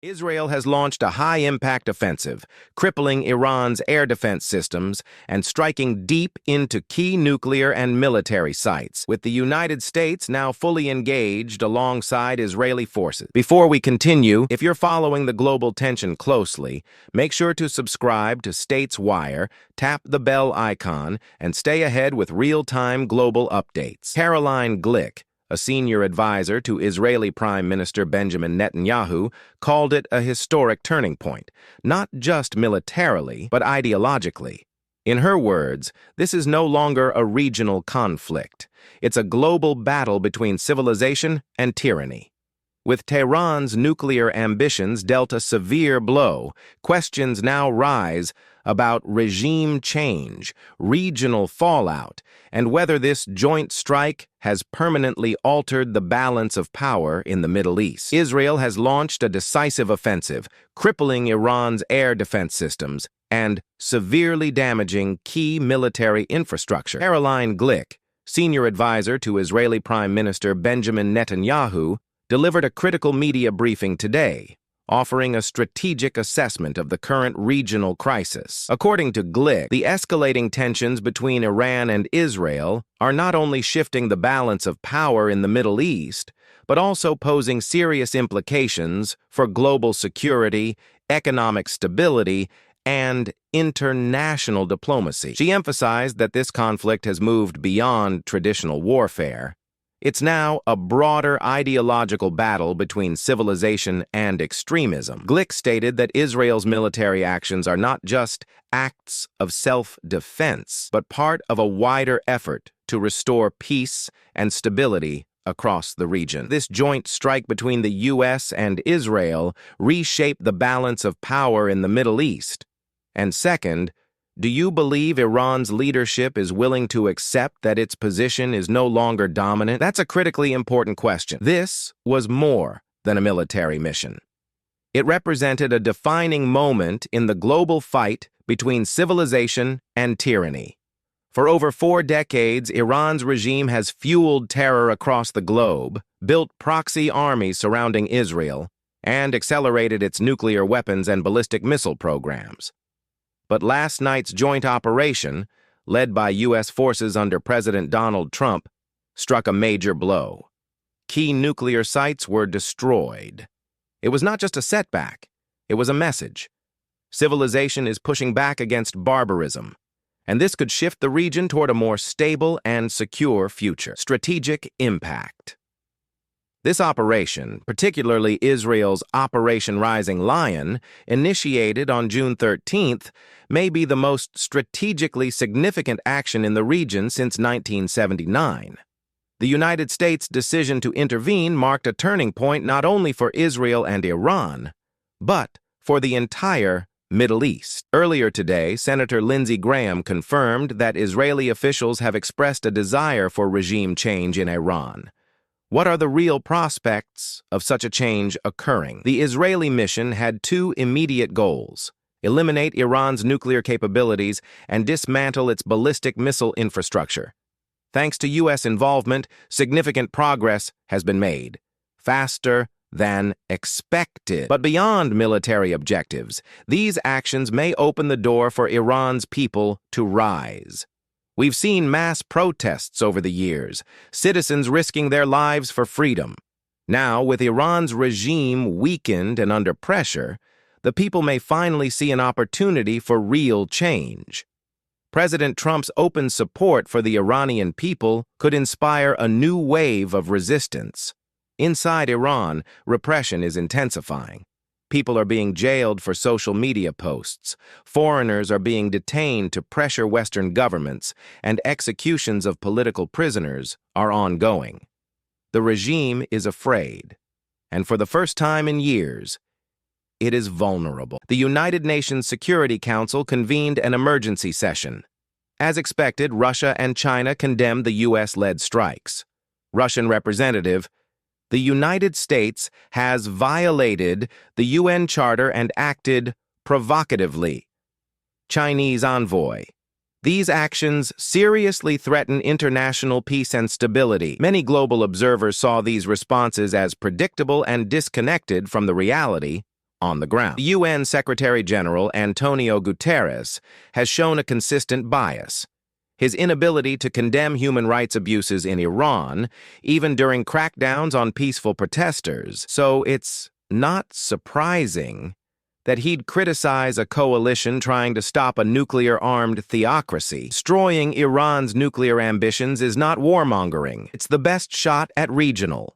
Israel has launched a high-impact offensive, crippling Iran's air defense systems and striking deep into key nuclear and military sites, with the United States now fully engaged alongside Israeli forces. Before we continue, if you're following the global tension closely, make sure to subscribe to States Wire, tap the bell icon, and stay ahead with real-time global updates. Caroline Glick, a senior advisor to Israeli Prime Minister Benjamin Netanyahu, called it a historic turning point, not just militarily, but ideologically. In her words, this is no longer a regional conflict. It's a global battle between civilization and tyranny. With Tehran's nuclear ambitions dealt a severe blow, questions now rise about regime change, regional fallout, and whether this joint strike has permanently altered the balance of power in the Middle East. Israel has launched a decisive offensive, crippling Iran's air defense systems and severely damaging key military infrastructure. Caroline Glick, senior advisor to Israeli Prime Minister Benjamin Netanyahu, delivered a critical media briefing today, offering a strategic assessment of the current regional crisis. According to Glick, the escalating tensions between Iran and Israel are not only shifting the balance of power in the Middle East, but also posing serious implications for global security, economic stability, and international diplomacy. She emphasized that this conflict has moved beyond traditional warfare. It's now a broader ideological battle between civilization and extremism. Glick stated that Israel's military actions are not just acts of self-defense, but part of a wider effort to restore peace and stability across the region. This joint strike between the U.S. and Israel reshaped the balance of power in the Middle East. And second, do you believe Iran's leadership is willing to accept that its position is no longer dominant? That's a critically important question. This was more than a military mission. It represented a defining moment in the global fight between civilization and tyranny. For over 4 decades, Iran's regime has fueled terror across the globe, built proxy armies surrounding Israel, and accelerated its nuclear weapons and ballistic missile programs. But last night's joint operation, led by U.S. forces under President Donald Trump, struck a major blow. Key nuclear sites were destroyed. It was not just a setback, it was a message. Civilization is pushing back against barbarism, and this could shift the region toward a more stable and secure future. Strategic impact. This operation, particularly Israel's Operation Rising Lion, initiated on June 13th, may be the most strategically significant action in the region since 1979. The United States' decision to intervene marked a turning point not only for Israel and Iran, but for the entire Middle East. Earlier today, Senator Lindsey Graham confirmed that Israeli officials have expressed a desire for regime change in Iran. What are the real prospects of such a change occurring? The Israeli mission had 2 immediate goals: eliminate Iran's nuclear capabilities and dismantle its ballistic missile infrastructure. Thanks to U.S. involvement, significant progress has been made, faster than expected. But beyond military objectives, these actions may open the door for Iran's people to rise. We've seen mass protests over the years, citizens risking their lives for freedom. Now, with Iran's regime weakened and under pressure, the people may finally see an opportunity for real change. President Trump's open support for the Iranian people could inspire a new wave of resistance. Inside Iran, repression is intensifying. People are being jailed for social media posts, foreigners are being detained to pressure Western governments, and executions of political prisoners are ongoing. The regime is afraid, and for the first time in years, it is vulnerable. The United Nations Security Council convened an emergency session. As expected, Russia and China condemned the U.S.-led strikes. Russian representative, the United States has violated the UN Charter and acted provocatively. Chinese envoy. These actions seriously threaten international peace and stability. Many global observers saw these responses as predictable and disconnected from the reality, on the ground. The UN Secretary-General Antonio Guterres has shown a consistent bias. His inability to condemn human rights abuses in Iran, even during crackdowns on peaceful protesters. So it's not surprising that he'd criticize a coalition trying to stop a nuclear-armed theocracy. Destroying Iran's nuclear ambitions is not warmongering. It's the best shot at regional